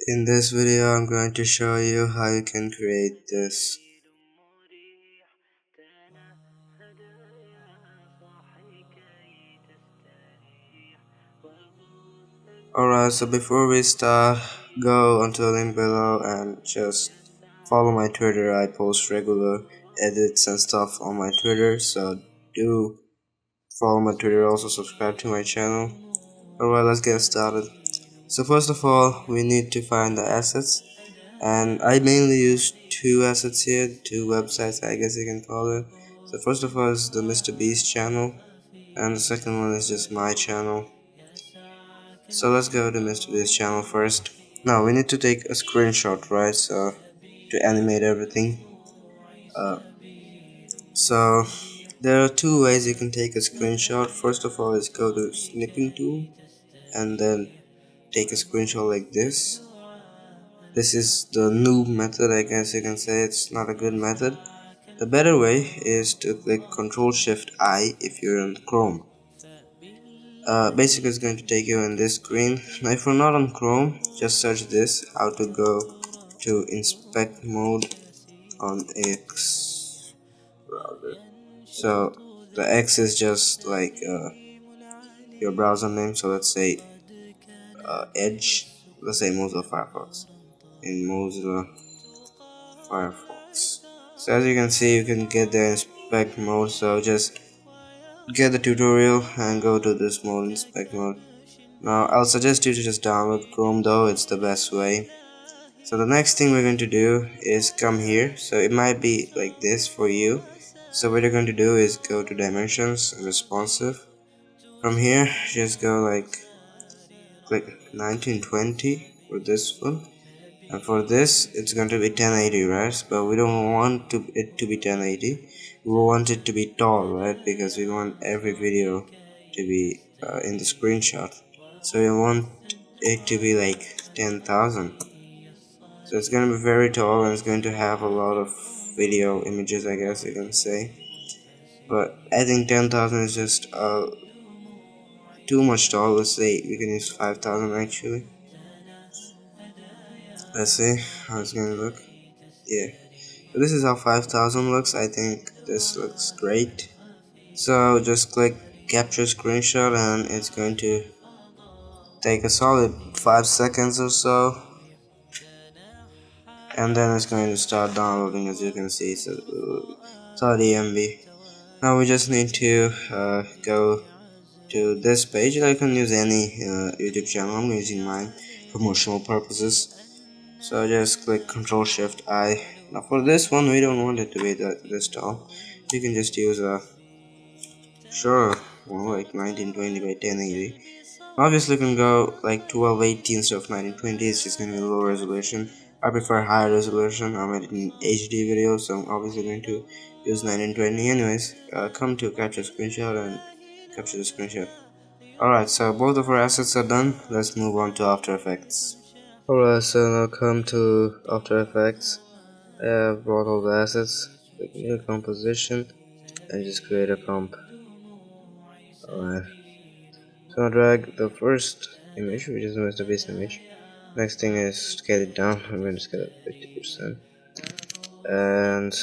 In this video, I'm going to show you how you can create this. Alright, so before we start, go onto the link below and just follow my Twitter. I post regular edits and stuff on my Twitter, so do follow my Twitter, also subscribe to my channel. Alright, let's get started. So first of all, we need to find the assets, and I mainly use two assets here, two websites I guess you can call it. So first of all is the Mr. Beast channel, and the second one is just my channel. So let's go to Mr. Beast channel first. Now we need to take a screenshot, right? So to animate everything. So there are two ways you can take a screenshot. First of all is go to snipping tool and then take a screenshot like this. This is the noob method, I guess you can say. It's not a good method. The better way is to click Ctrl Shift I if you're in Chrome. Basically it's going to take you in this screen. Now if you're not on Chrome, just search this, how to go to inspect mode on X browser. So the X is just like your browser name, so let's say Edge, let's say Mozilla Firefox. In Mozilla Firefox. So as you can see, you can get the inspect mode, so just get the tutorial and go to this mode, inspect mode. Now I'll suggest you to just download Chrome, though it's the best way. So the next thing we're going to do is come here. So it might be like this for you. So what you're going to do is go to dimensions, responsive. From here just go like click 1920 for this one, and for this it's going to be 1080, right? But we don't want it to be 1080. We want it to be tall, right? Because we want every video to be in the screenshot. So we want it to be like 10,000. So it's going to be very tall and it's going to have a lot of video images, I guess you can say. But I think 10,000 is just too much tall. Let's say we can use 5,000 actually. Let's see how it's going to look. Yeah. So this is how 5,000 looks. I think this looks great. So just click capture screenshot and it's going to take a solid 5 seconds or so, and then it's going to start downloading. As you can see, so 30 MB. Now we just need to go to this page. I can use any YouTube channel. I'm using mine for promotional purposes. So just click Ctrl Shift I. Now for this one, we don't want it to be this tall. You can just use a like 1920 by 1080. Obviously, you can go like 1280 instead of 1920. It's just going to be low resolution. I prefer higher resolution. I'm editing HD videos, so I'm obviously going to use 1920. Anyways, come to capture screenshot and capture the screenshot. Alright, so both of our assets are done. Let's move on to After Effects. Alright, so now come to After Effects. I have brought all the assets, click new composition, and just create a comp. Alright, so now drag the first image, which is the base image. Next thing is scale it down. I'm going to scale it 50%, and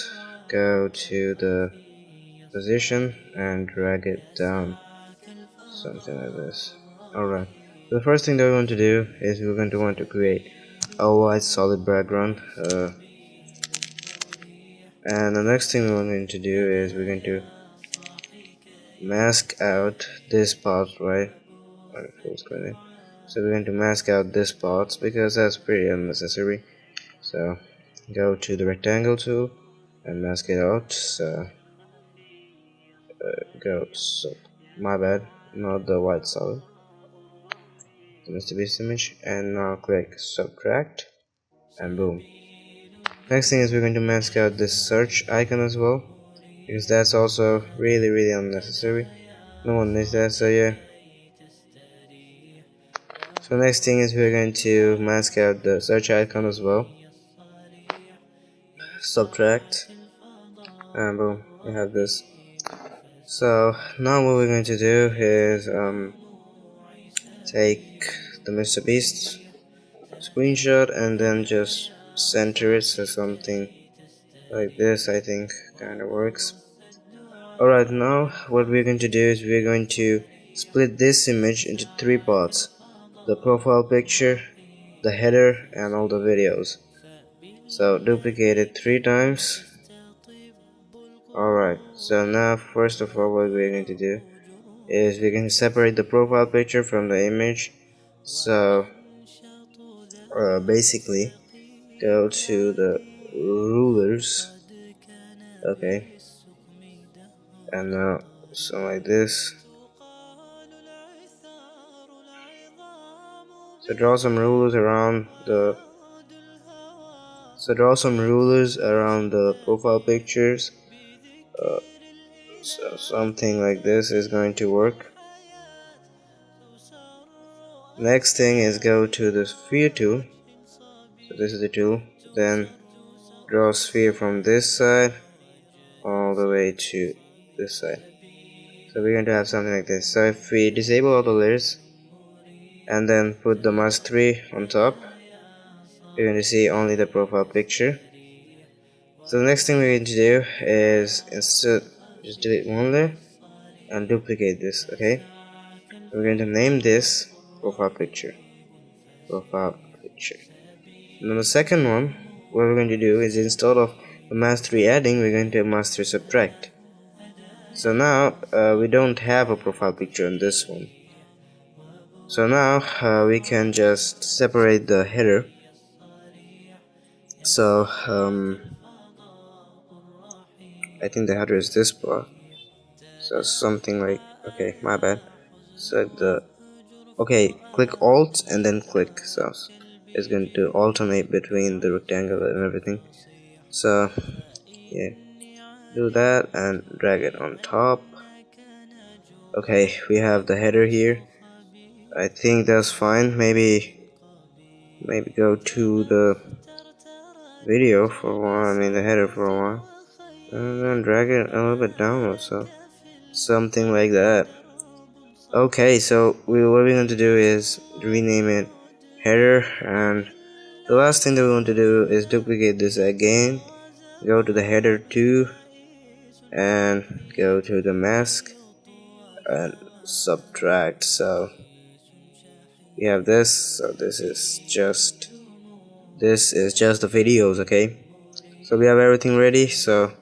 go to the position and drag it down, something like this. Alright, the first thing that we want to do is we're going to want to create a white solid background, and the next thing we're going to do is we're going to mask out this part, right? Full screen. So we're going to mask out this part because that's pretty unnecessary. So go to the rectangle tool and mask it out. So my bad, not the white solid, the Mr. Beast image, and now click subtract, and boom. Next thing is we're going to mask out this search icon as well, because that's also really unnecessary. No one needs that, so yeah. So next thing is we're going to mask out the search icon as well. Subtract, and boom, we have this. So now what we're going to do is take the Mr. Beast screenshot and then just center it, so something like this I think kinda works. Alright, now what we're going to do is we're going to split this image into three parts: the profile picture, the header, and all the videos. So duplicate it 3 times. Alright, so now first of all what we're going to do is we're going to separate the profile picture from the image. So basically go to the rulers, okay, and now so like this. So draw some rulers around the profile pictures. So something like this is going to work. Next thing is go to the sphere tool. So this is the tool. Then draw a sphere from this side all the way to this side. So we're going to have something like this. So if we disable all the layers and then put the mask 3 on top, you're going to see only the profile picture. So the next thing we're going to do is instead just delete one layer and duplicate this, okay? We're going to name this profile picture. And then the second one, what we're going to do is instead of the mask 3 adding, we're going to mask 3 subtract. So now we don't have a profile picture in this one. So now we can just separate the header. So I think the header is this part. So something like, okay, my bad. So click Alt and then click. So it's going to alternate between the rectangle and everything. So yeah, do that and drag it on top. Okay, we have the header here. I think that's fine. Maybe go to the video for a while, I mean the header for a while, and then drag it a little bit down or so, something like that. Okay, so what we're going to do is rename it header, and the last thing that we want to do is duplicate this again, go to the header 2 and go to the mask and subtract. So we have this. So this is just the videos, okay? So we have everything ready. So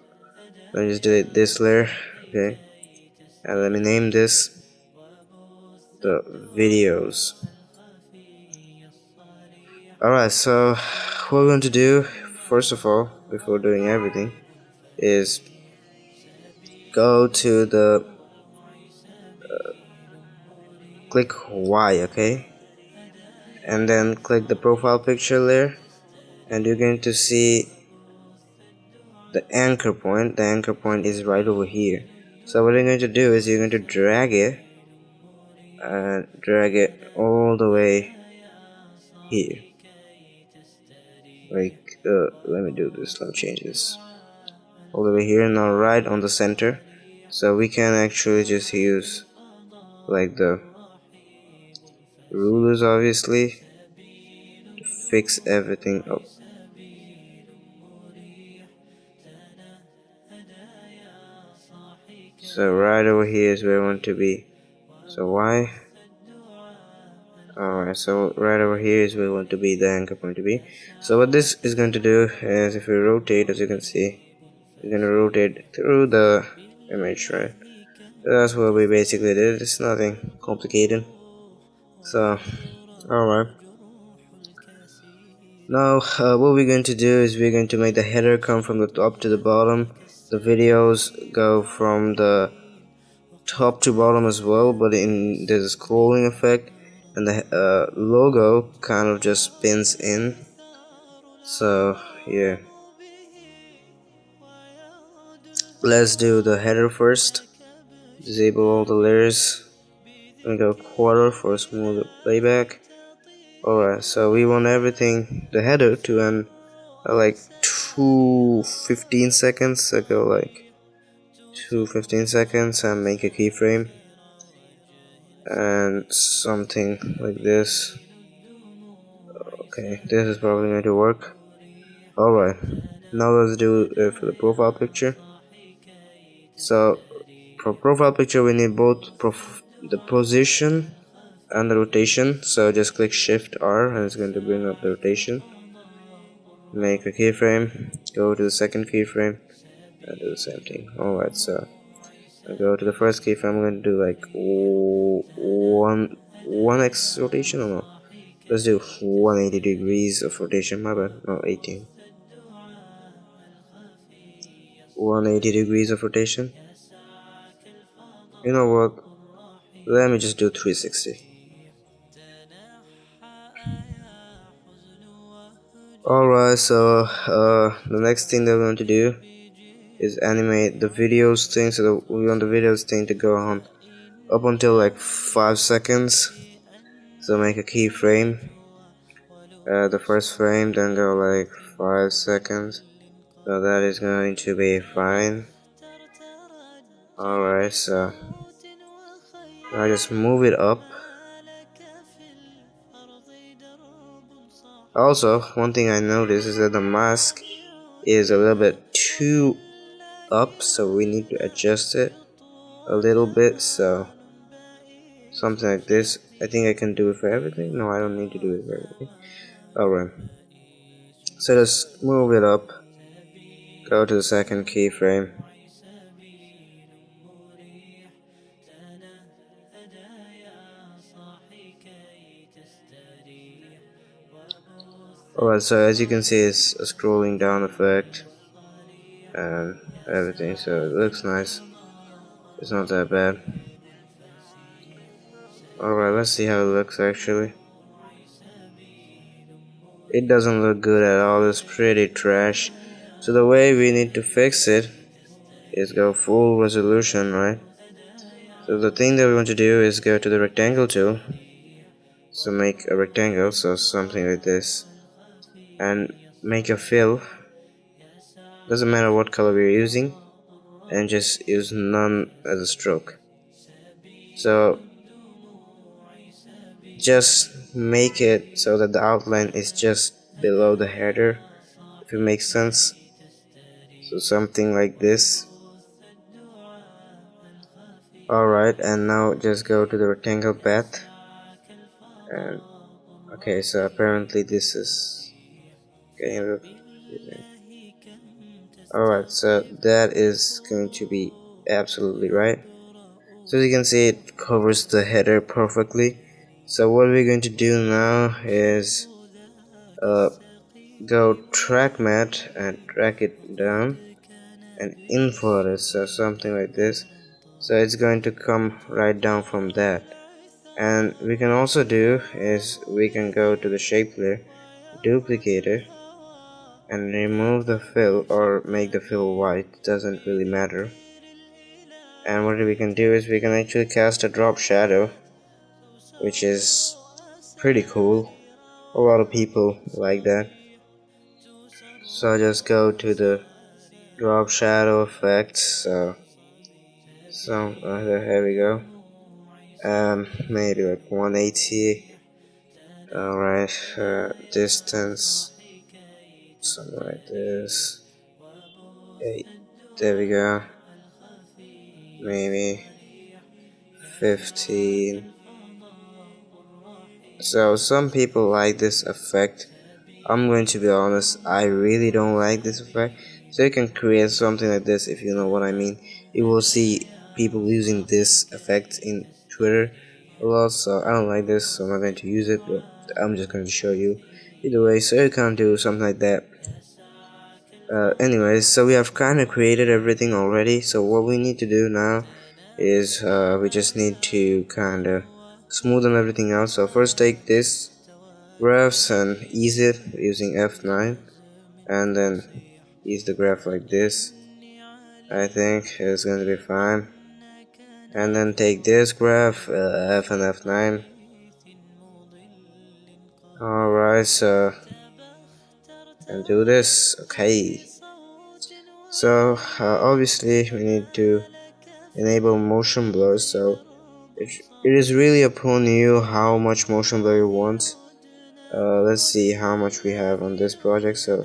let me just delete this layer, okay, and let me name this the videos. Alright, so what we're going to do first of all, before doing everything, is go to the click Y, okay, and then click the profile picture layer, and you're going to see the anchor point. The anchor point is right over here. So what you're going to do is you're going to drag it all the way here. Like let me do this, let me change this all the way here. Now right on the center, so we can actually just use like the rulers obviously to fix everything up. So right over here is where I want to be. So why? Alright, so right over here is where we want to be, the anchor point to be. So what this is going to do is, if we rotate, as you can see, we're going to rotate through the image, right? So that's what we basically did. It's nothing complicated. So alright, now what we're going to do is we're going to make the header come from the top to the bottom, the videos go from the top to bottom as well, but there's a scrolling effect, and the logo kind of just spins in. So yeah, let's do the header first. Disable all the layers and go quarter for smoother playback. Alright, so we want everything, the header, to end at like 2:15 seconds. So go like 2:15 seconds and make a keyframe and something like this. Okay, this is probably going to work. Alright, now let's do it for the profile picture. So for profile picture we need both the position and the rotation. So just click Shift R and it's going to bring up the rotation. Make a keyframe, go to the second keyframe and do the same thing. Alright, so I go to the first keyframe. I'm going to do like one X rotation or no. Let's do 180 degrees of rotation. My bad, no 18. 180 degrees of rotation. You know what? Let me just do 360. Alright, so the next thing that we want to do is animate the videos thing. So we want the videos thing to go on up until like 5 seconds. So make a keyframe. The first frame, then go like 5 seconds. So that is going to be fine. Alright, so I just move it up. Also, one thing I noticed is that the mask is a little bit too up, so we need to adjust it a little bit. So something like this. I think I can do it for everything. No, I don't need to do it for everything. Alright, so just move it up. Go to the second keyframe. Alright, so as you can see, it's a scrolling down effect and everything, so it looks nice. It's not that bad. Alright, let's see how it looks actually. It doesn't look good at all, it's pretty trash. So the way we need to fix it is go full resolution, right? So the thing that we want to do is go to the rectangle tool. So make a rectangle, so something like this. And make a fill. Doesn't matter what color we're using. And just use none as a stroke. So just make it so that the outline is just below the header, if it makes sense. So something like this. Alright, and now just go to the rectangle path. And okay, so apparently this is getting a little confusing. Alright, so that is going to be absolutely right. So as you can see, it covers the header perfectly. So what we're going to do now is go track mat and drag it down and invert it, so something like this. So it's going to come right down from that. And we can also do is we can go to the shape layer, duplicate it, and remove the fill or make the fill white, doesn't really matter. And what we can do is we can actually cast a drop shadow, which is pretty cool. A lot of people like that. So just go to the drop shadow effects. So here we go. Maybe like 180. Alright, distance, something like this. 8. There we go. Maybe 15. So some people like this effect. I'm going to be honest, I really don't like this effect. So you can create something like this if you know what I mean. You will see people using this effect in Twitter a lot, so I don't like this, so I'm not going to use it, but I'm just going to show you. Either way, so you can do something like that. Anyways, so we have kind of created everything already, so what we need to do now is we just need to kind of smoothen everything out. So first take this graphs and ease it using F9, and then ease the graph like this. I think it's going to be fine. And then take this graph, F and F9. Alright, so and do this. Okay, so obviously we need to enable motion blur, so it is really upon you how much motion blur you want. Let's see how much we have on this project. So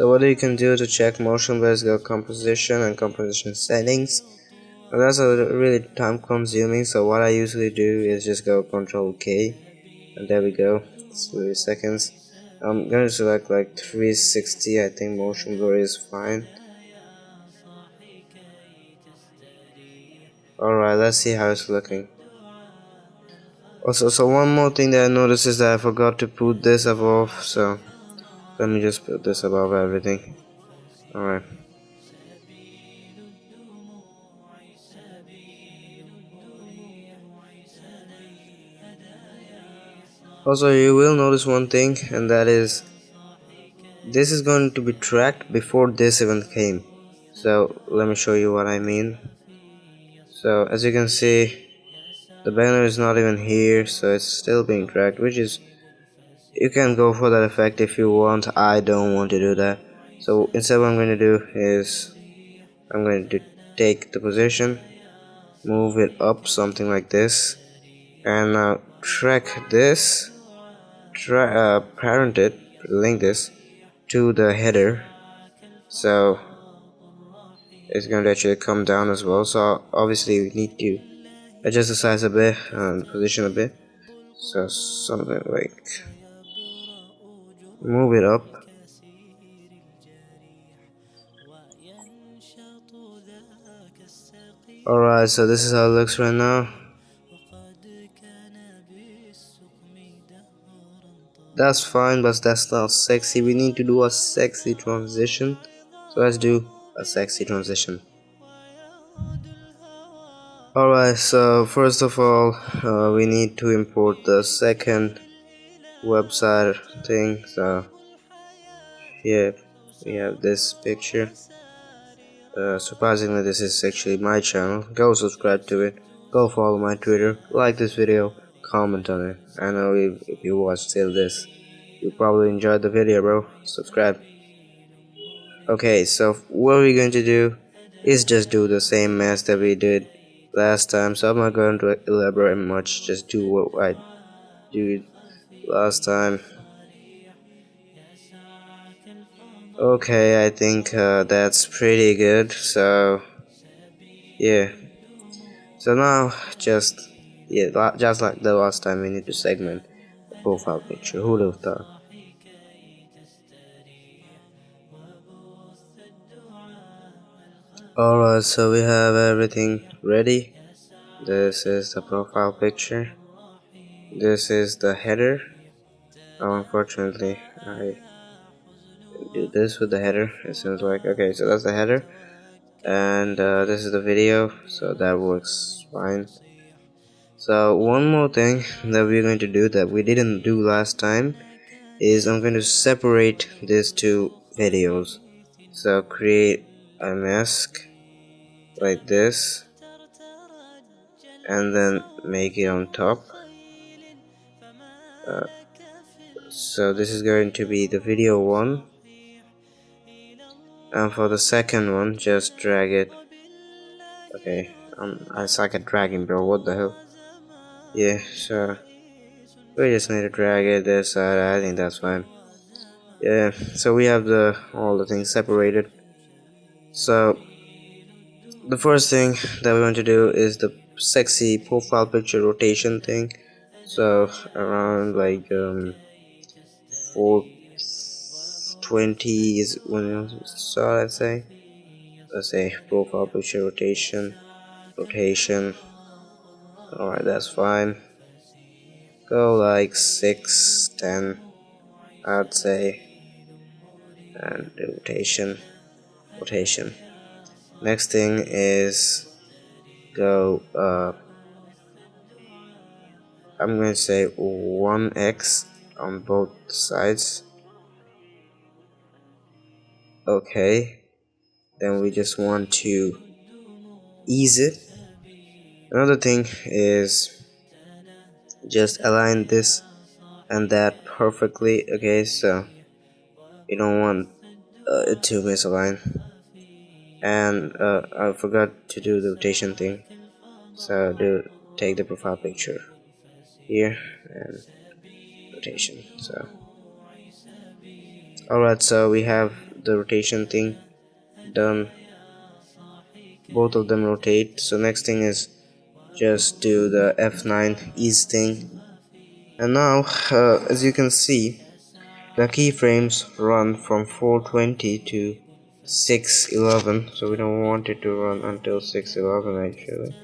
what you can do to check motion blur is go composition and composition settings. Now that's a really time consuming, so what I usually do is just go Control K, and there we go. It's 3 seconds. I'm gonna select like 360. I think motion blur is fine. Alright, let's see how it's looking. Also, so one more thing that I noticed is that I forgot to put this above, so let me just put this above everything. Alright. Also, you will notice one thing, and that is this is going to be tracked before this even came. So let me show you what I mean. So as you can see, the banner is not even here, so it's still being tracked, which is, you can go for that effect if you want. I don't want to do that. So instead what I'm going to do is I'm going to take the position, move it up something like this, and now track this, parent it, link this to the header, so it's going to actually come down as well. So obviously we need to adjust the size a bit and position a bit, so something like move it up. Alright, so this is how it looks right now. That's fine, but that's not sexy. We need to do a sexy transition, so let's do a sexy transition. Alright, so first of all, we need to import the second website thing. So here we have this picture. Surprisingly, this is actually my channel. Go subscribe to it, go follow my Twitter, like this video, comment on it. I know if you watched till this, you probably enjoyed the video, bro. Subscribe. Okay, so what we're going to do is just do the same mess that we did last time, so I'm not going to elaborate much, just do what I did last time. Okay, I think that's pretty good, so yeah. So now, just like the last time, we need to segment the profile picture. Who would have thought? Alright, so we have everything ready. This is the profile picture. This is the header. Oh, unfortunately, I do this with the header. It seems like, okay, so that's the header, and this is the video, so that works fine. So one more thing that we're going to do that we didn't do last time is I'm going to separate these two videos. So create a mask like this, and then make it on top. So this is going to be the video one, and for the second one, just drag it. Okay, I suck at dragging, bro. What the hell? Yeah, so we just need to drag it this side. I think that's fine. Yeah, so we have all the things separated. So the first thing that we want to do is the sexy profile picture rotation thing. So around like 420 is when you saw. Let's say profile picture rotation. Alright, that's fine. Go like 6, 10, I'd say, and rotation. Next thing is go I'm going to say 1x on both sides. Okay, then we just want to ease it. Another thing is just align this and that perfectly. Okay, so you don't want it to misalign. And I forgot to do the rotation thing, so take the profile picture here and rotation. So alright, so we have the rotation thing done. Both of them rotate. So next thing is just do the F9 ease thing. And now as you can see, the keyframes run from 420 to 611. So we don't want it to run until 611 actually.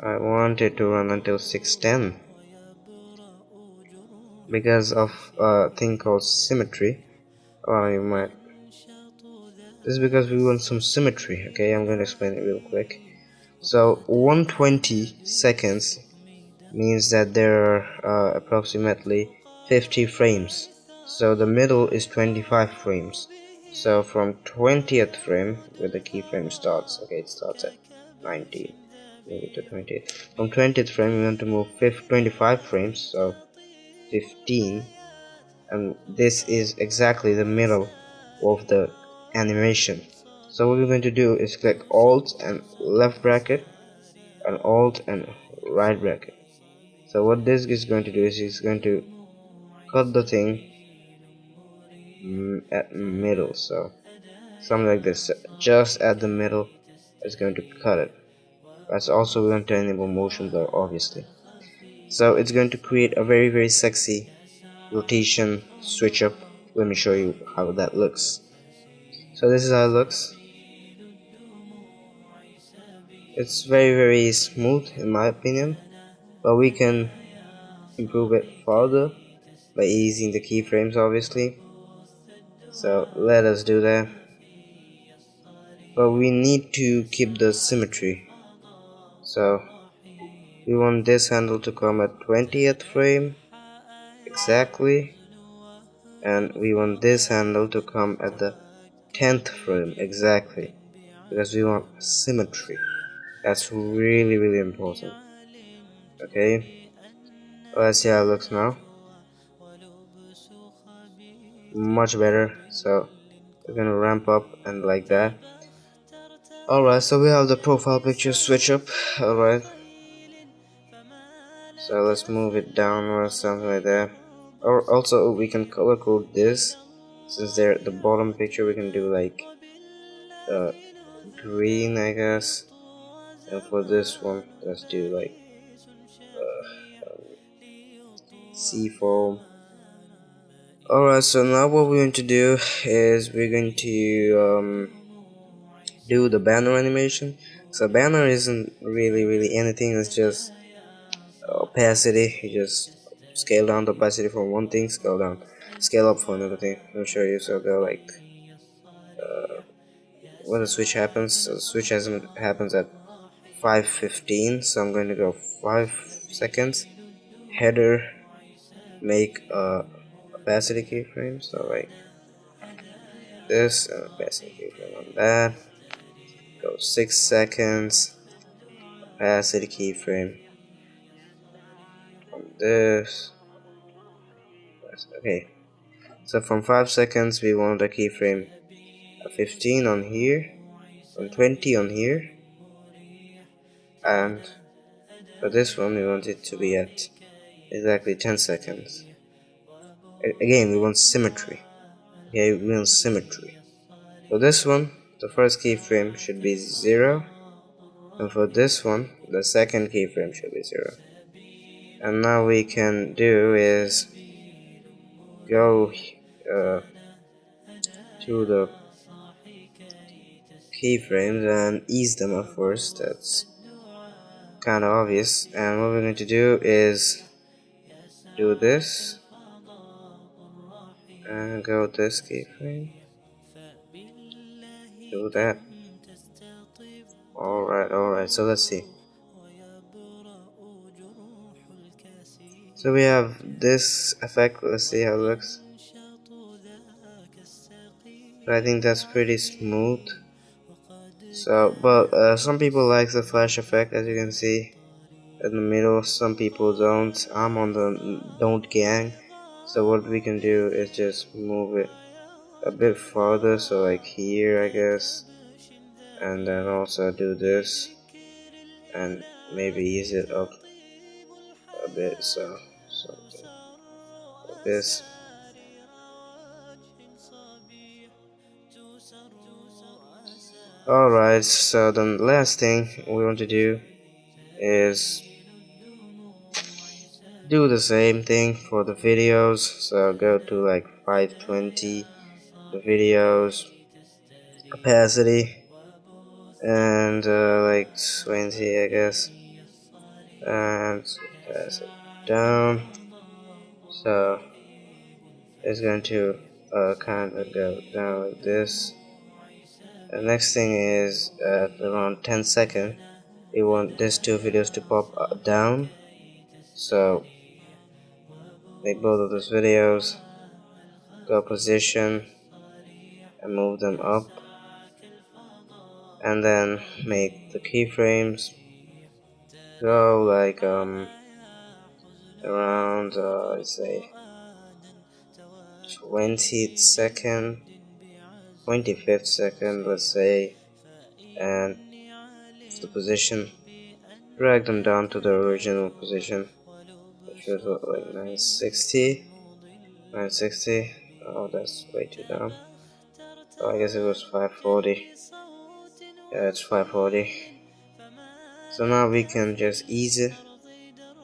I want it to run until 610 because of a thing called symmetry. You might. This is because we want some symmetry. Okay, I'm going to explain it real quick. So 120 seconds means that there are approximately 50 frames. So the middle is 25 frames. So from 20th frame, where the keyframe starts, okay, it starts at 19, move it to 20th. From 20th frame, we want to move 25 frames, so 15, and this is exactly the middle of the animation. So what we're going to do is click Alt and left bracket, and Alt and right bracket. So what this is going to do is it's going to cut the thing at middle, so something like this, just at the middle is going to cut it. That's also going to enable motion blur, obviously. So it's going to create a very sexy rotation switch up. Let me show you how that looks. So this is how it looks. It's very smooth in my opinion, but we can improve it further by easing the keyframes, obviously. So let us do that. But we need to keep the symmetry. So we want this handle to come at 20th frame exactly, and we want this handle to come at the 10th frame exactly, because we want symmetry. That's really important. Okay, let's see how it looks now. Much better. So we're gonna ramp up and like that. Alright, so we have the profile picture switch up. Alright, so let's move it down or something like that. Or also we can color code this, since they're at the bottom picture. We can do like green, I guess. And for this one, let's do like seafoam. Alright, so now what we're going to do is we're going to do the banner animation. So banner isn't really anything, it's just opacity. You just scale down the opacity for one thing, scale up for another thing. I'll show you. So go like when the switch happens. So the switch happens at 5:15, so I'm going to go 5 seconds. Header, make opacity keyframe, so like this, and opacity keyframe on that. Go 6 seconds, opacity keyframe on this. Okay, so from 5 seconds we want the keyframe 15 on here, and 20 on here, and for this one we want it to be at exactly 10 seconds. Again, we want symmetry. Okay, we want symmetry. For this one, the first keyframe should be 0, and for this one, the second keyframe should be 0. And now we can do is go to the keyframes and ease them at first. That's kind of obvious. And what we're going to do is do this and go this keyframe. Do that. Alright, so let's see. So we have this effect. Let's see how it looks. I think that's pretty smooth. So, but some people like the flash effect, as you can see in the middle. Some people don't. I'm on the don't gang. So what we can do is just move it a bit farther, so like here, I guess, and then also do this, and maybe ease it up a bit. So something this. Alright, so the last thing we want to do is do the same thing for the videos. So go to like 520, the videos, opacity, and like 20 I guess, and pass it down. So it's going to kind of go down like this. The next thing is at around 10 seconds we want these two videos to pop down, so make both of those videos, go position and move them up, and then make the keyframes go like around I'd say 20th second, 25th second, let's say, and the position, drag them down to the original position, which was what, like 960. Oh, that's way too down. Oh, I guess it was 540. Yeah, it's 540. So now we can just ease it.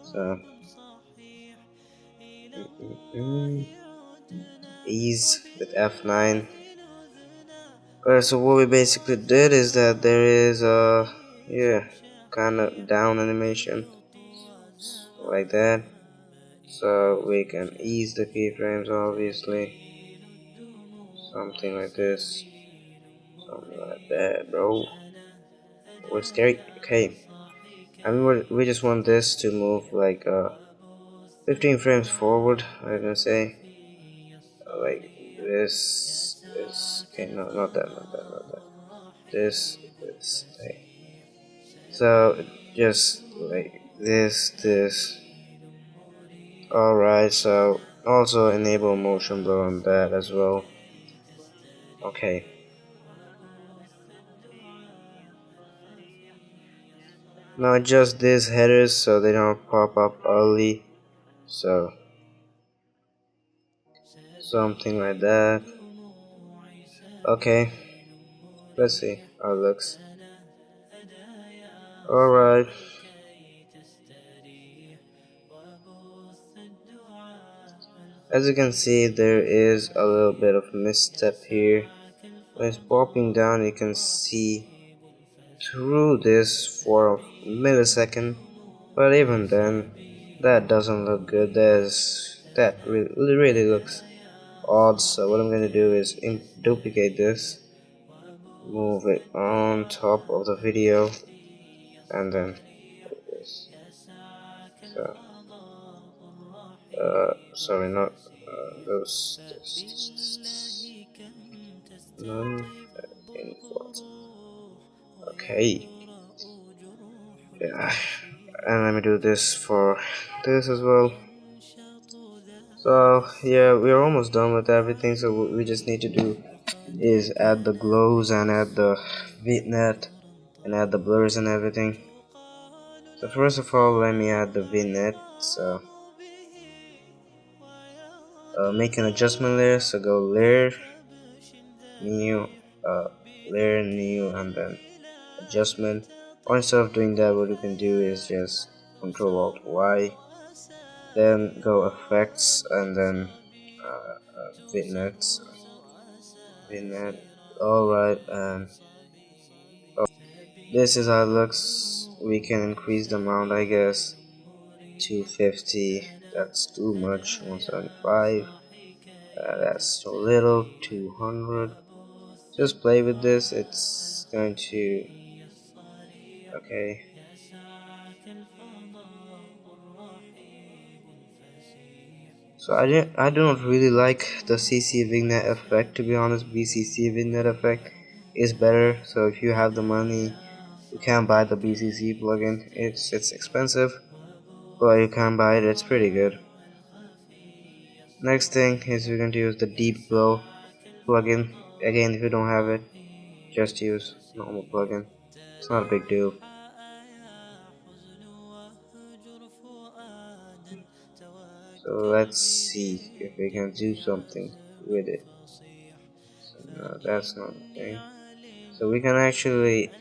So ease with F9. So what we basically did is that there is a kind of down animation like that. So we can ease the keyframes, obviously. Something like this. Something like that, bro. We're scary. Okay. I mean, we just want this to move like 15 frames forward, I'm gonna say. Like this. Okay, no, not that, not that. This. Okay. So just like this. Alright, so also enable motion blur on that as well. Okay. Now adjust these headers so they don't pop up early. So something like that. Okay. Let's see how it looks. Alright. As you can see, there is a little bit of misstep here. When it's popping down, you can see through this for a millisecond, but even then, that doesn't look good. That really looks odd. So what I'm gonna do is duplicate this, move it on top of the video, and then this. So, sorry, not none in what? Okay. Yeah, and let me do this for this as well. So yeah, we're almost done with everything, so what we just need to do is add the glows and add the vignette and add the blurs and everything. So first of all, let me add the vignette. So make an adjustment layer, so go layer, new, layer, new, and then adjustment. Or instead of doing that, what you can do is just Control Alt Y, then go effects, and then vignettes, vignette. Alright, and this is how it looks. We can increase the amount, I guess, 250. That's too much. 175. That's too little. 200. Just play with this. It's going to. Okay. So I do not really like the CC vignette effect, to be honest. BCC vignette effect is better. So if you have the money, you can buy the BCC plugin. It's expensive, but you can buy it. It's pretty good. Next thing is we're going to use the deep glow plugin. Again, if you don't have it, just use normal plugin. It's not a big deal. So let's see if we can do something with it. So no, that's not the thing. So we can actually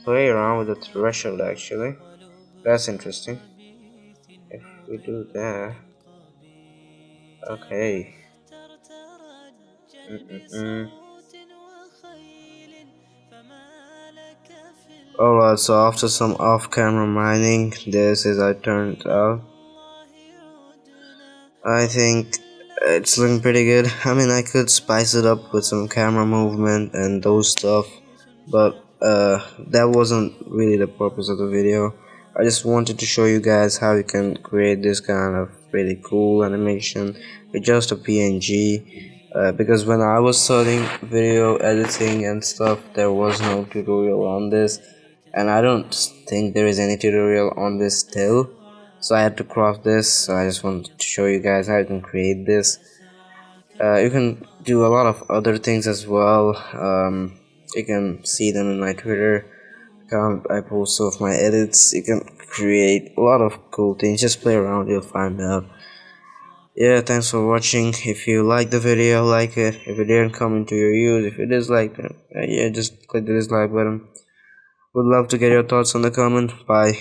play around with the threshold actually. That's interesting. If we do that, okay. Mm-mm-mm. Alright, so after some off-camera mining, this is how it turned out. I think it's looking pretty good. I mean, I could spice it up with some camera movement and those stuff, but that wasn't really the purpose of the video. I just wanted to show you guys how you can create this kind of really cool animation with just a PNG. Because when I was studying video editing and stuff, there was no tutorial on this, and I don't think there is any tutorial on this still. So I had to craft this. So I just wanted to show you guys how you can create this. You can do a lot of other things as well. You can see them in my Twitter account. I post some of my edits. You can create a lot of cool things. Just play around, you'll find out. Yeah, thanks for watching. If you like the video, like it. If it didn't come into your use, if you disliked it, yeah, just click the dislike button. Would love to get your thoughts on the comment. Bye.